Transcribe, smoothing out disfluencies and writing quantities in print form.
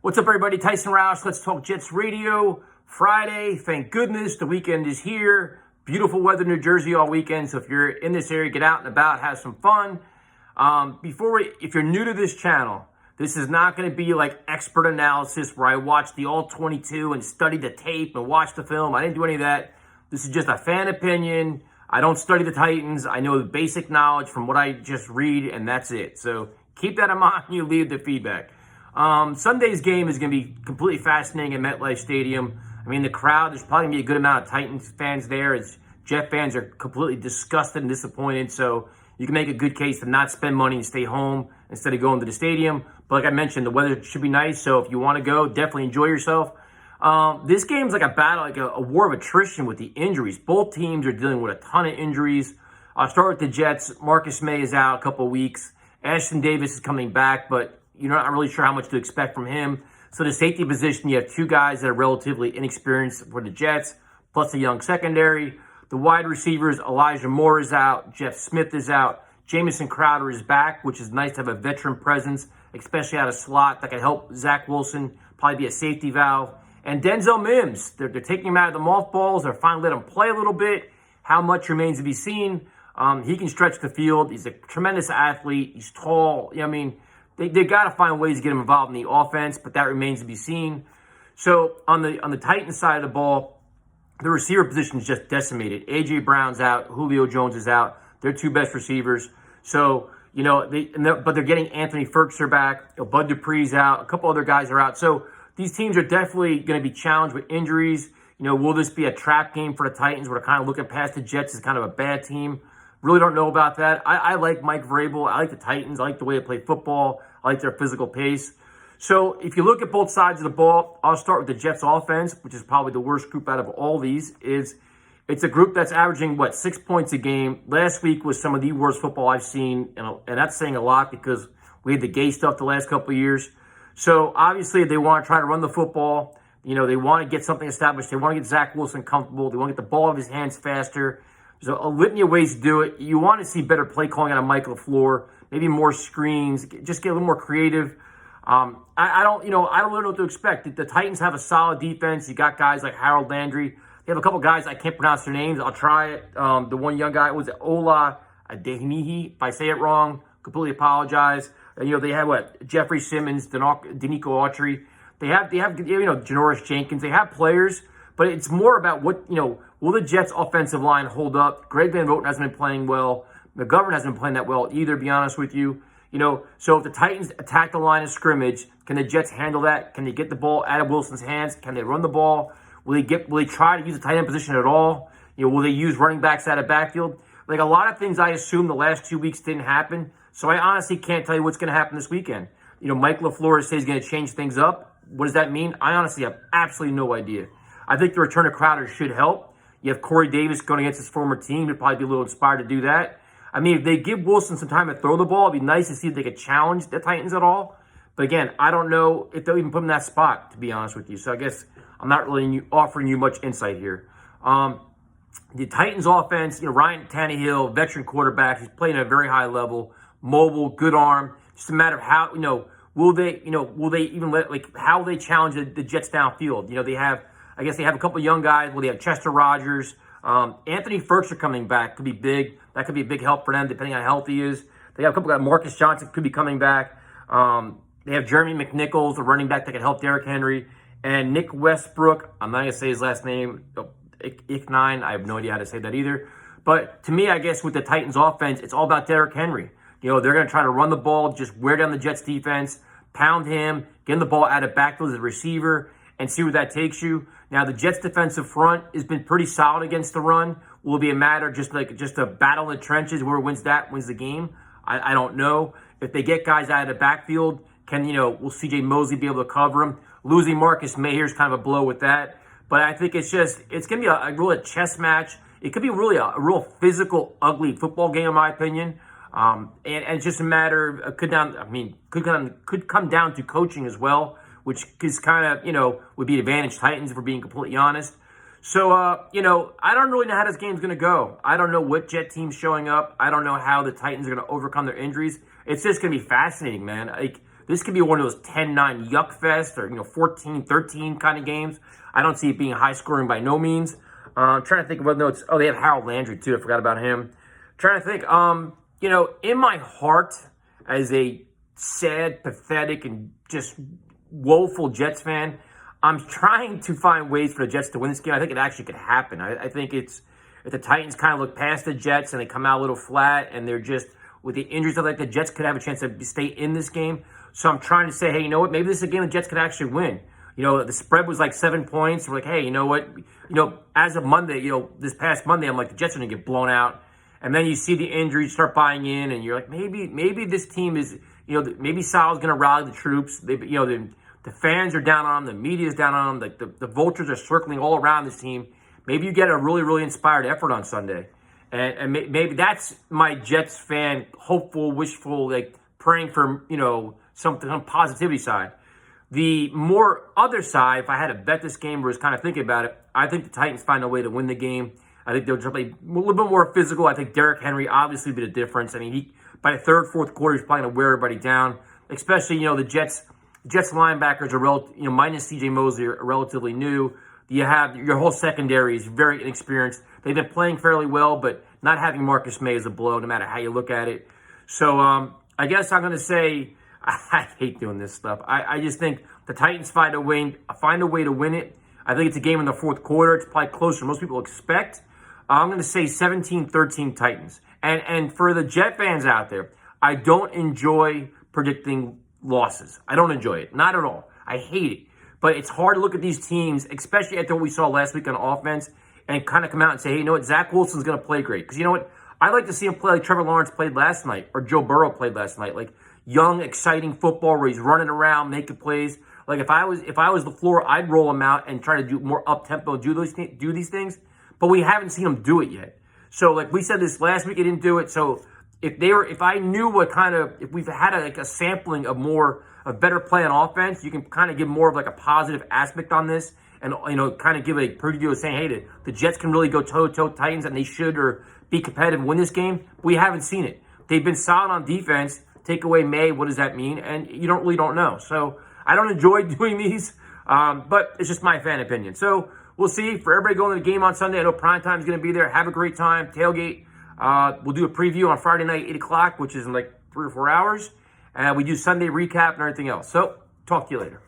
What's up, everybody? Tyson Roush, Let's Talk Jets Radio. Friday, thank goodness, the weekend is here. Beautiful weather in New Jersey all weekend, so if you're in this area, get out and about, have some fun. If you're new to this channel, this is not going to be like expert analysis where I watch the all 22 and study the tape and watch the film. I didn't do any of that. This is just a fan opinion. I don't study the Titans. I know the basic knowledge from what I just read, and that's it. So keep that in mind when you leave the feedback. Sunday's game is going to be completely fascinating at MetLife Stadium. I mean, the crowd, there's probably going to be a good amount of Titans fans there, as Jet fans are completely disgusted and disappointed. So you can make a good case to not spend money and stay home instead of going to the stadium. But like I mentioned, the weather should be nice. So if you want to go, definitely enjoy yourself. This game's like a battle, like a war of attrition with the injuries. Both teams are dealing with a ton of injuries. I'll start with the Jets. Marcus May is out a couple of weeks. Ashton Davis is coming back, but you're not really sure how much to expect from him. So the safety position, you have two guys that are relatively inexperienced for the Jets, plus a young secondary. The wide receivers, Elijah Moore is out. Jeff Smith is out. Jamison Crowder is back, which is nice to have a veteran presence, especially out of slot that can help Zach Wilson, probably be a safety valve. And Denzel Mims, they're taking him out of the mothballs. They're finally letting him play a little bit. How much remains to be seen. He can stretch the field. He's a tremendous athlete. He's tall. I mean, they got to find ways to get him involved in the offense, but that remains to be seen. So on the Titans side of the ball, the receiver position is just decimated. A.J. Brown's out. Julio Jones is out. They're two best receivers. So, but they're getting Anthony Ferguson back. Bud Dupree's out. A couple other guys are out. So these teams are definitely going to be challenged with injuries. Will this be a trap game for the Titans? We're kind of looking past the Jets as kind of a bad team. Really don't know about that. I like Mike Vrabel. I like the Titans. I like the way they play football. I like their physical pace. So if you look at both sides of the ball, I'll start with the Jets offense, which is probably the worst group out of all these. It's a group that's averaging, 6 points a game. Last week was some of the worst football I've seen, and that's saying a lot because we had the Gay stuff the last couple of years. So obviously they want to try to run the football. They want to get something established. They want to get Zach Wilson comfortable. They want to get the ball out of his hands faster. There's a litany of ways to do it. You want to see better play calling out of Mike LaFleur, maybe more screens, just get a little more creative. I don't really know what to expect. The Titans have a solid defense. You got guys like Harold Landry. They have a couple guys, I can't pronounce their names. I'll try it. The one young guy was Ola Adeniyi. If I say it wrong, completely apologize. They have Jeffrey Simmons, Danico Autry. They have Janoris Jenkins. They have players, but it's more about will the Jets' offensive line hold up? Greg Van Roten hasn't been playing well. McGovern hasn't been playing that well either, to be honest with you. So if the Titans attack the line of scrimmage, can the Jets handle that? Can they get the ball out of Wilson's hands? Can they run the ball? Will they try to use the tight end position at all? Will they use running backs out of backfield? Like a lot of things I assume the last 2 weeks didn't happen. So I honestly can't tell you what's going to happen this weekend. Mike LaFleur says he's going to change things up. What does that mean? I honestly have absolutely no idea. I think the return of Crowder should help. You have Corey Davis going against his former team. He'd probably be a little inspired to do that. I mean, if they give Wilson some time to throw the ball, it'd be nice to see if they could challenge the Titans at all. But again, I don't know if they'll even put him in that spot, to be honest with you. So I guess I'm not really offering you much insight here. The Titans offense, Ryan Tannehill, veteran quarterback, he's playing at a very high level, mobile, good arm. Just a matter of how, will they even how they challenge the Jets downfield? They have a couple of young guys. Well, they have Chester Rogers. Anthony Ferguson coming back could be big. That could be a big help for them, depending on how healthy he is. They have a couple of guys. Marcus Johnson could be coming back. They have Jeremy McNichols, the running back that can help Derrick Henry. And Nick Westbrook, I'm not going to say his last name, Icknine. I have no idea how to say that either. But to me, I guess with the Titans offense, it's all about Derrick Henry. They're going to try to run the ball, just wear down the Jets defense, pound him, get the ball out of backfield as a receiver, and see where that takes you. Now, the Jets' defensive front has been pretty solid against the run. Will it be a matter of just a battle in the trenches? Whoever wins that wins the game. I don't know. If they get guys out of the backfield, will C.J. Mosley be able to cover him? Losing Marcus May here is kind of a blow with that. But I think it's going to be a real chess match. It could be really a real physical, ugly football game, in my opinion. And it's just a matter of, could come down to coaching as well, which is kind of, would be advantage Titans if we're being completely honest. So, I don't really know how this game's going to go. I don't know what Jet team's showing up. I don't know how the Titans are going to overcome their injuries. It's just going to be fascinating, man. this could be one of those 10-9 yuck fest or, 14-13 kind of games. I don't see it being high scoring by no means. I'm trying to think of what notes. Oh, they have Harold Landry too. I forgot about him. Trying to think. In my heart, as a sad, pathetic, and just woeful Jets fan, I'm trying to find ways for the Jets to win this game. I think it actually could happen. I think if the Titans kind of look past the Jets and they come out a little flat and they're just with the injuries, I think the Jets could have a chance to stay in this game. So I'm trying to say, hey, you know what? Maybe this is a game the Jets could actually win. The spread was like 7 points. We're like, hey, you know what? As of Monday, this past Monday, I'm like, the Jets are going to get blown out. And then you see the injuries, start buying in, and you're like, maybe this team is, maybe Sal's going to rally the troops. The fans are down on them. The media is down on them. The vultures are circling all around this team. Maybe you get a really, really inspired effort on Sunday. And maybe that's my Jets fan, hopeful, wishful, praying for, some positivity side. The more other side, if I had to bet this game or was kind of thinking about it, I think the Titans find a way to win the game. I think they'll play a little bit more physical. I think Derrick Henry obviously be the difference. I mean, by the third, fourth quarter, he's probably going to wear everybody down. Especially, the Jets linebackers are minus C.J. Mosley are relatively new. You have your whole secondary is very inexperienced. They've been playing fairly well, but not having Marcus May is a blow, no matter how you look at it. So I guess I'm going to say I hate doing this stuff. I just think the Titans find a way to win it. I think it's a game in the fourth quarter. It's probably closer than most people expect. I'm going to say 17-13 Titans. And for the Jet fans out there, I don't enjoy predicting losses. I don't enjoy it. Not at all. I hate it. But it's hard to look at these teams, especially after what we saw last week on offense, and kind of come out and say, hey, you know what, Zach Wilson's going to play great. Because you know what, I like to see him play like Trevor Lawrence played last night, or Joe Burrow played last night, like young, exciting football where he's running around, making plays. Like if I was the floor, I'd roll him out and try to do more up tempo, do these things. But we haven't seen him do it yet. So like we said this last week, he didn't do it. So if I knew if we've had a sampling of better play on offense, you can kind of give more of like a positive aspect on this, and kind of give a preview of saying, hey, the Jets can really go toe-to-toe Titans, and they should or be competitive and win this game. We haven't seen it. They've been solid on defense. Take away May, what does that mean? And you don't know. So I don't enjoy doing these, but it's just my fan opinion. So we'll see. For everybody going to the game on Sunday, I know prime is going to be there. Have a great time. Tailgate. We'll do a preview on Friday night, 8 o'clock, which is in like 3 or 4 hours. And we do Sunday recap and everything else. So talk to you later.